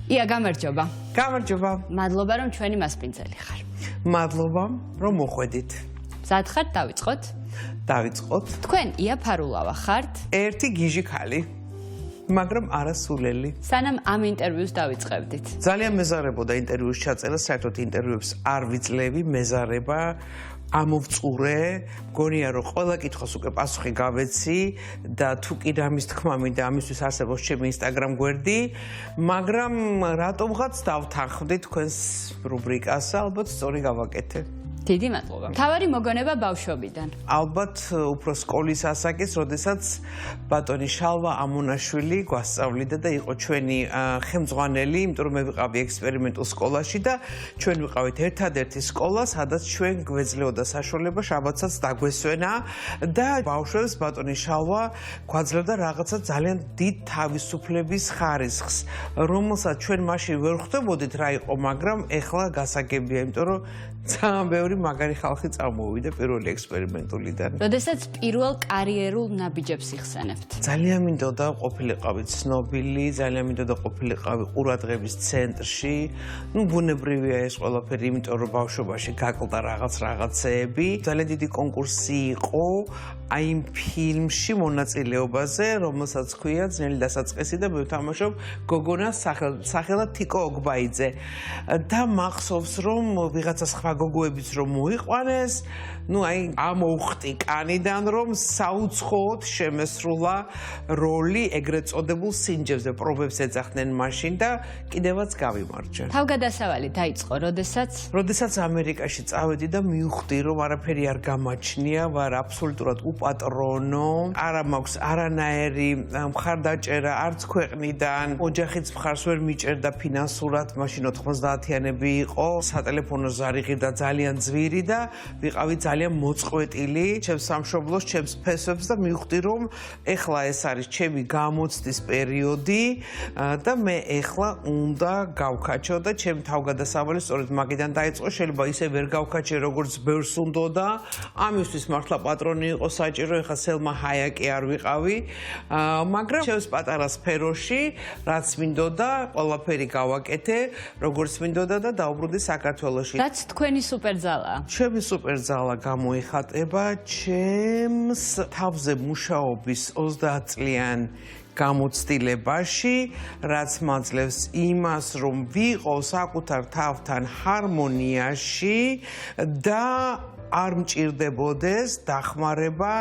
ია გამარჯობა. გამარჯობა. მადლობა რომ ჩვენი მასპინძელი ხარ. მადლობა რომ მოხვედით. მზად ხართ დავიწყოთ? დავიწყოთ. თქვენ ია ფარულავა ხართ? ერთი გიჟი ქალი. მაგრამ არა სულელი. სანამ ამ ინტერვიუს დავიწყებდით. ძალიან მეზარებოდა ინტერვიუს ჩაწერა, საერთოდ ინტერვიუებს არ ვიძლევი, მეზარება ამოვწურე, მგონია რომ ყველა კითხვას უკვე პასუხი გავეცი და თუ კი რამის თქმა მინდა ამისთვის არსებობს ჩემი Instagram გვერდი, მაგრამ რატომღაც დავთანხმდი თქვენს რუბრიკას, ალბათ სწორი გავაკეთე. დიდი მადლობა. თავარი მოგონება ბავშვობიდან. ალბათ უფრო სკოლის ასაკის, როდესაც ბატონი შალვა ამონაშვილი გვასწავლიდა და იყო ჩვენი ხელმძღვანელი, იმიტომ რომ მე ვიყავი ექსპერიმენტულ სკოლაში და ჩვენ ვიყავით ერთადერთი სკოლა, სადაც ჩვენ გვეძლეოდა საშუალება შაბათსაც დაგვესვენა და ბავშვებს ბატონი შალვა გვაძლევდა რაღაცა ძალიან დიდ თავისუფლების ხარისხს, რომელსაც ჩვენ მაშინ ვერ ხვდებოდით რა იყო, მაგრამ ეხლა გასაგებია, იმიტომ რომ ძალიან ბევრი მაგარი ხალხი წამოვიდა პირველი ექსპერიმენტულიდან. როდესაც პირველ კარიერულ ნაბიჯებს იხსენებთ. ძალიან მინდოდა ყოფილიყავი ცნობილი, ძალიან მინდოდა ყოფილიყავი ყურადღების ცენტრში. ბუნებრივია ეს ყველაფერი, იმიტომ რომ ბავშვობაში გაკლდა რაღაცეები. ძალიან დიდი კონკურსი იყო აი იმ ფილმში მონაწილეობაზე, რომელსაც ქვია ძნელი დასაწყისი და მე ვთამაშობ გოგონას სახელად თიკო ოგბაიძე. და მახსოვს რომ ვიღაცა სხვა გოგოებიც რომ მოიყვანეს, აი ამოვხტი კანიდან რომ საუცხოოდ შემესრულა როლი ეგრეთ წოდებულ სინჯებზე, პრობებს ეძახდნენ მაშინ და კიდევაც გავიმარჯვე. თავგადასავალი დაიწყო, როდესაც ამერიკაში წავედი და მივხვდი რომ არაფერი არ გამაჩნია, ვარ აბსოლუტურად უპატრონო, არა მაქვს არანაირი მხარდაჭერა არც ქვეყნიდან, ოჯახიც მხარს ვერ მიჭერდა ფინანსურად, მაშინ 90-იანები იყო, სატელეფონო ზარი ღირდა ძალიან ძვირი და ვიყავი ძალიან მოწყვეტილი ჩემს სამშობლოს, ჩემს ფესვებს და მივხვდი რომ ეხლა ეს არის ჩემი გამოცდის პერიოდი და მე ეხლა უნდა გავქაჩო და ჩემი თავგადასავალი სწორედ მაგიდან დაიწყო, შეიძლება ისე ვერ გავქაჩე როგორც ბევრს უნდოდა, ამისთვის მართლა პატრონი იყო საჭირო, ეხლა სელმა ჰაიაკი არ ვიყავი, მაგრამ ჩემს პატარა სფეროში რაც მინდოდა, ყველაფერი გავაკეთე, როგორც მინდოდა და დავბრუნდი საქართველოში. რაც თქვენი სუპერძალაა. ჩემი სუპერძალა გამოიხატება ჩემს თავზე მუშაობის 30 წლიან გამოცდილებაში, რაც მაძლევს იმას, რომ ვიყო საკუთარ თავთან ჰარმონიაში და არ მჭირდებოდეს დახმარება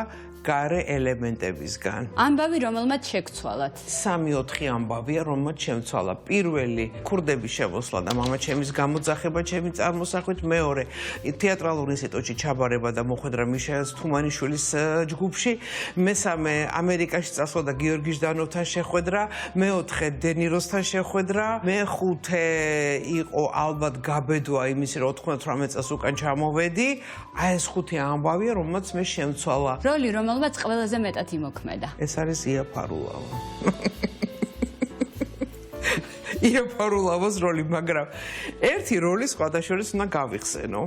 გარე ელემენტებისგან. ამბავი რომელმაც შეგცვალათ. 3-4 ამბავია, რომელმაც შემცვალა. პირველი ქურდების შემოსვლა და მამა ჩემის გამოძახება ჩემი წარმოსახვით, მეორე თეატრალურ ინსტიტუტში ჩაბარება და მოხვედრა მიშა თუმანიშვილის ჯგუფში, მესამე ამერიკაში წასვლა და გიორგი ჟდანოვთან შეხვედრა, მეოთხე დენიროსთან შეხვედრა, მეხუთე იყო ალბათ გაბედვა იმისი, რომ 98 წელს უკან ჩამოვედი. აი ეს 5 ამბავია, რომელმაც მე შემცვალა. როლი რომელმაც ყველაზე მეტად იმოქმედა. ეს არის ია ფარულავა. ია ფარულავას როლი, მაგრამ ერთი როლი სხვადასხვა უნდა გავიხსენო.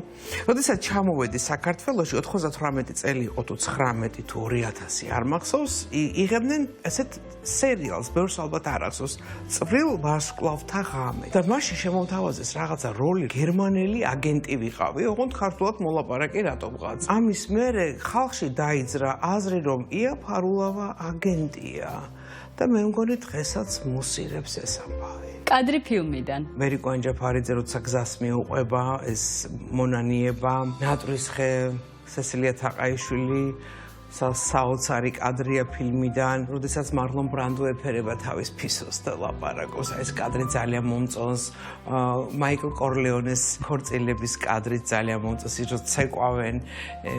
როდესაც ჩამოვედი საქართველოში 98 წელი იყო თუ 19 თუ 2000 არ მახსოვს, იღებდნენ ესეთ სერიალს, ბევრს ალბათ არ ახსოვს, წვრილ ვარსკვლავთა ღამე. და მაშინ შემოვთავაზეს რაღაცა როლი, გერმანელი აგენტი ვიყავი, ოღონდ ქართულად მოლაპარაკე რატომღაც. ამის მერე ხალხში დაიძრა აზრი, რომ ია ფარულავა აგენტია და მე მგონი დღესაც მუსირებს ეს ამბავი. კადრი ფილმიდან. მერიკო ანჯაფარიძე როცა გზას მიუყვება, ეს მონანიება, ნატრისხე, სესილია თაყაიშვილი, საოცარი კადრია ფილმიდან, როდესაც მარლონ ბრანდო ეფერება თავის ფისოს და ლაპარაკობს, ეს კადრი ძალიან მომწონს, მაიკლ კორლეონეს ქორწილების კადრი ძალიან მომწონს, ის რომ ცეკვავენ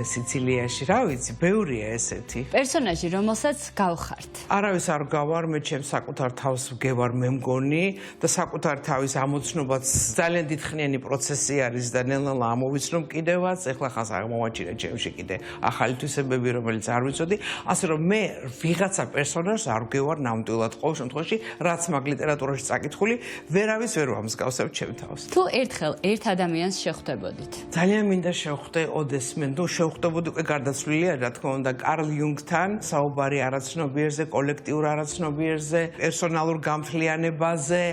სიცილიაში, რა ვიცი, ბევრია ესეთი. პერსონაჟი, რომელსაც გავხართ. არავის არ გავარ, მე ჩემს საკუთარ თავს ვგევარ მე მგონი და საკუთარ თავის ამოცნობაც ძალიან დიდხნიანი პროცესი არის და ნელ-ნელა ამოვიცნობ კიდევაც, ეხლა ხანს აღმოვაჩინე ჩემში კიდე ახალი თვისებები, რომელიც რომელიც არ ვიცოდი, ასე რომ მე ვიღაცა პერსონაჟს არ ვგევარ ნამდვილად ყოველ შემთხვევაში, რაც მაგ ლიტერატურაში წაკითხული, ვერავის ვერ ვამსგავსებ ჩემ თავს. თუ ერთხელ ერთ ადამიანს შეხვდებოდით. ძალიან მინდა შევხვდე ოდესმენ, შევხვდებოდი უკვე გარდაცვლილია, რა თქმა უნდა, კარლ იუნგთან, საუბარი არაცნობიერზე, კოლექტიურ არაცნობიერზე, პერსონალურ გამთლიანებაზე,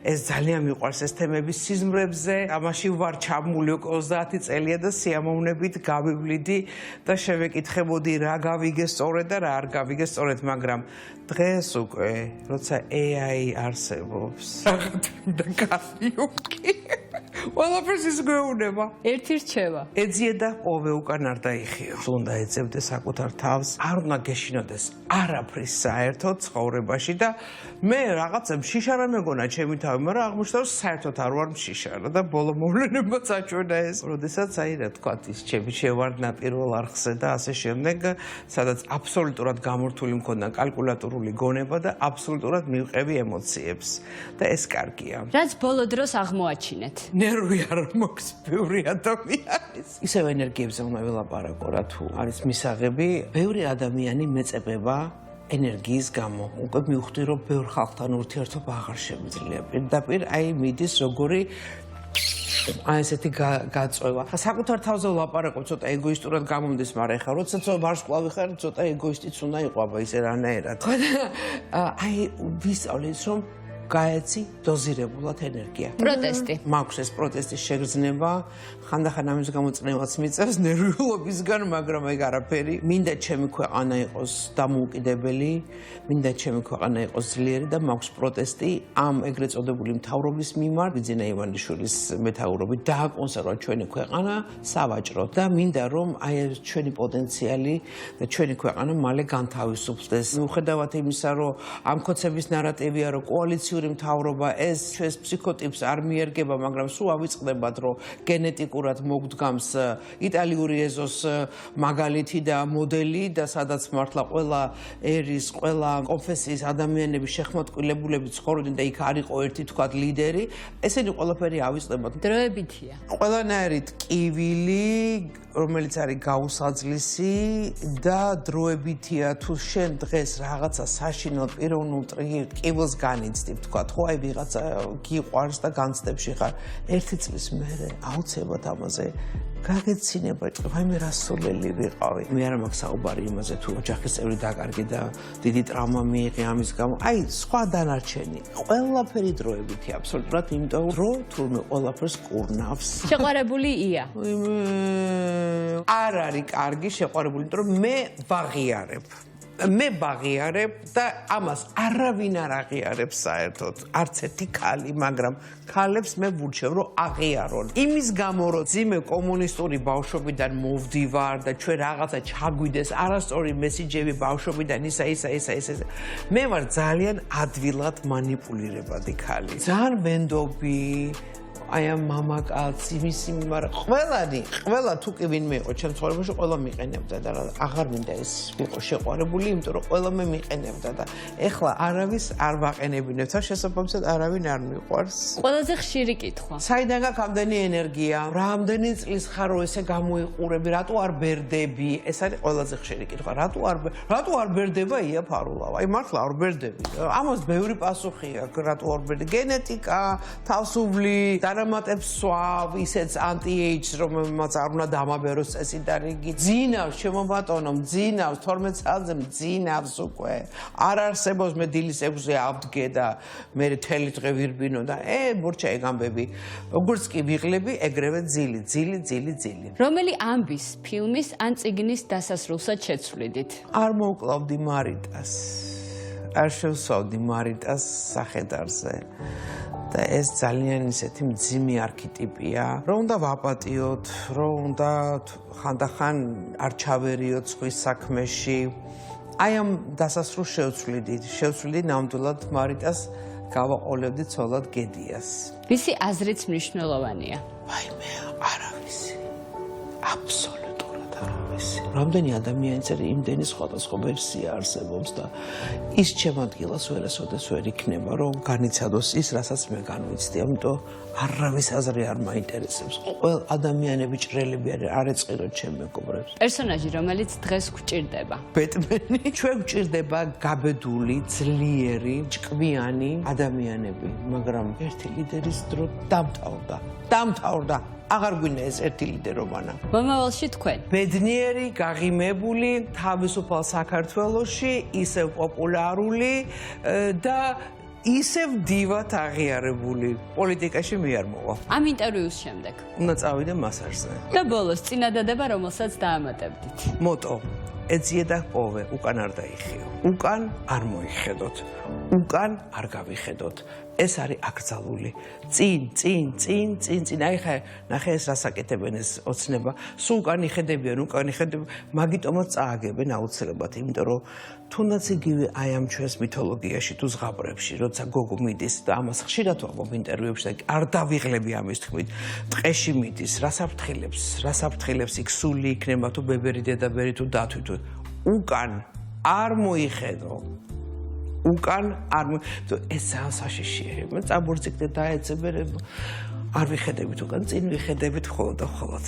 ეს ძალიან მიყვარს ეს თემები სიზმრებზე. ამაში ვარ ჩაბმული 30 წელია და სიამოვნებით გავივლიდი და შევეკითხებოდი რა გავიგე სწორედ და რა არ გავიგე სწორედ, მაგრამ დღეს უკვე, როცა AI არსებობს, რაღაც მინდა კარლ იუნგი. ყველაფერს ის გვეუბნება. ერთი რჩევა. ეძიე და ოვე უკან არ დაიხიო. უნდა ეძებდე საკუთარ თავს, არ უნდა გეშინოდეს არაფრის საერთოდ ცხოვრებაში და მე რაღაცა შიშარა მეგონა ჩემი თავი, მაგრამ აღმოჩნდა რომ საერთოდ არ ვარ შიშარა და ბოლო მოვლენებაც აჩვენა ეს. როდესაც აი რა თქვა ის ჩემი შევარდნა პირველ არხზე და ასე შემდეგ, სადაც აბსოლუტურად გამორთული მქონდა კალკულატორული გონება და აბსოლუტურად მივყევი ემოციებს და ეს კარგია. რაც ბოლო დროს აღმოაჩინეთ. ნერვი არ მოქვს ბევრი ადამიანის. ისევ ენერგიებზე უნდა ვილაპარაკო რა თუ არის მისაღები, ბევრი ადამიანი მეწებება ენერგიის გამო. უკვე მივხვდი რომ ბევრ ხალხთან ურთიერთობა აღარ შემიძლია. პირდაპირ აი მიდის როგორი აი ესეთი გაწვევა. საკუთარ თავზე ვლაპარაკობ, ცოტა ეგოისტურად გამომდის, მაგრამ ეხლა როცა ვარსკვლავი ხარ, ცოტა ეგოისტიც უნდა იყვება ისე რანაირად. აი ვისწავლე ის რომ გაეცი დოზირებულად ენერგია. პროტესტი. მაქვს ეს პროტესტის შეგრძნება, ხანდახან ამის გამო წნევაც მიწევს ნერვიულობისგან, მაგრამ ეგ არაფერი. მინდა ჩემი ქვეყანა იყოს დამოუკიდებელი, მინდა ჩემი ქვეყანა იყოს ძლიერი და მაქვს პროტესტი ამ ეგრეთ წოდებული მთავრობის მიმართ, ბიძინა ივანიშვილის მეთაურობით დააკონსერვა ჩვენი ქვეყანა სავაჭროდ და მინდა რომ აი ეს ჩვენი პოტენციალი და ჩვენი ქვეყანა მალე განთავისუფლდეს. მიუხედავად იმისა, რომ ამ ქოცების ნარატივია, რომ კოალიციური მთავრობა ეს ჩვენს ფსიქოტიპს არ მიერგება, მაგრამ სულ ავიწყდებათ, რომ გენეტიკურად მოგდგამს იტალიური ეზოს მაგალითი და მოდელი და სადაც მართლა ყველა ერის, ყველა კონფესიის ადამიანები შეხმატკილებულები ცხოვრობდნენ და იქ არ იყო ერთი თქვა ლიდერი, ესენი ყველაფერი ავიწყდებათ. დროებითია. ყველანაირი ტკივილი, რომელიც არის გაუსაძლისი და დროებითია, თუ შენ დღეს რაღაცა საშინელ პიროვნულ ტკივილს განიცდებ, თქვა, ხო, აი ვიღაცა გიყვარს და განცდებში ხარ, ერთი წლის მერე აუცილებლად ამაზე გაგეცინება, აი მე რა სულელი ვიყავი. მე არ მაქვს საუბარი იმაზე, თუ ოჯახის წევრი დაკარგი და დიდი ტრავმა მიიღე ამის გამო. აი, სხვა დანარჩენი. ყველაფერი დროებითი აბსოლუტურად, იმიტომ რომ თურმე ყველაფერს კურნავს. შეყვარებული ია. არ არის კარგი შეყვარებული, იმიტომ რომ მე ვაღიარებ. მე ვაღიარებ და ამას არავინ არ აღიარებს საერთოდ. არც ერთი ქალი, მაგრამ ქალებს მე ვურჩევ, რომ აღიარონ. იმის გამო, რომ ძიმე კომუნისტური ბავშვობიდან მოვდივარ და ჩვენ რაღაცა ჩაგვიდეს, არასწორი მესიჯები ბავშვობიდან ისა. მე ვარ ძალიან ადვილად манипуლირებადი ქალი. ძალიან ვენდობი. აი ამ მამაკაცი, მისი მაგრამ ყველა თუ კი ვინმე იყო ჩემ ცხოვრებაში, ყველა მიყენებდა და აღარ მინდა ეს ვიყო შეყვარებული, იმიტომ რომ ყველა მე მიყენებდა და ეხლა არავის არ ვაყენებინებ და შესაბამისად არავინ არ მიყვარს. ყველაზე ხშირი კითხვა. საიდან გაქვს ამდენი ენერგია? რამდენი წლის ხარ რომ ესე გამოიყურები? რატო არ ბერდები? ეს არის ყველაზე ხშირი კითხვა. რატო არ ბერდება ია ფარულავა? აი მართლა არ ბერდები. ამას ბევრი პასუხი აქვს. რატო არ ბერდები? გენეტიკა, თავსუბლი არამატებს სვავ, ისეც anti-age, რომელმაც არ უნდა დამაბეროს წესი და რიგი. ძინავს, ჩემო ბატონო, ძინავს 12 წელზე ძინავს უკვე. არ არსებობს მე დილის 6-ზე ავდგე და მე თელი დღე ვირბინო და მორჩა ეგ ამბები. როგორც კი ვიღლები, ეგრევე ძილი. რომელი ამბის, ფილმის ან წიგნის დასასრულსაც შეცვლიდით? არ მოვკლავდი მარიტას. არ შევსვავდი მარიტას სახედარზე. და ეს ძალიან ისეთი მძიმე არქეტიპია, რომ უნდა ვაპატიოთ, რომ უნდა ხანდახან არ ჩავერიოთ სხვის საქმეში. აი ამ დასასრულს შევცვლიდი ნამდვილად მარიტას გავაყოლებდი ცოლად გედიას. ვისი აზრიც მნიშვნელოვანია? აი მე არავისი. აბსოლუტურად არა. უძველესი. რამდენი ადამიანი წერია, იმდენი სხვადასხვა ვერსია არსებობს და ის ჩემ ადგილას ვერასოდეს ვერ იქნება, რომ განიცადოს ის, რასაც მე განვიცდი. ამიტომ არავის აზრი არ მაინტერესებს. ყველა ადამიანები ჭრელები არ ეწყიროთ ჩემ მეგობრებს. პერსონაჟი, რომელიც დღეს გვჭირდება. ბეტმენი. ჩვენ გვჭირდება გაბედული, ძლიერი, ჭკვიანი ადამიანები, მაგრამ ერთი ლიდერის დრო დამთავრდა. აღარ გვინდა ეს ერთი ლიდერობანა. მომავალში თქვენ. ბედნიერი, გაღიმებული, თავისუფალ საქართველოში, ისევ პოპულარული და ისევ დივად აღიარებული. პოლიტიკაში მე არ მოვა. ამ ინტერვიუს შემდეგ. უნდა წავიდე მასაჟზე. და ბოლოს წინადადება, რომელსაც დაამატებდით. მოტო, ეძიე და პოვე, უკან არ დაიხიო. უკან არ მოიხედოთ. უკან არ გავიხედოთ. ეს არის აკრძალული. წინ. აი ხა ნახე ეს რას აკეთებენ ეს ოცნება. სულ უკან იხედებიან, მაგიტომაც წააგებენ აუცილებლად, იმიტომ რომ თუნდაც იგივე აი ამ ჩვენს მითოლოგიაში თუ ზღაპრებში, როცა გოგო მიდის და ამას ხშირად ვამბობ ინტერვიუებში და არ დავიღლები ამის თქმით, ტყეში მიდის, რას აფრთხილებს იქ სული იქნება თუ ბებერი დედაბერი თუ დათვი თუ უკან არ მოიხედო. უკან არ ეს ძალიან საშიშია. მე წაბურძიგდე დაეცებერებ არ ვიხედებით უკან, წინ ვიხედებით მხოლოდ და მხოლოდ.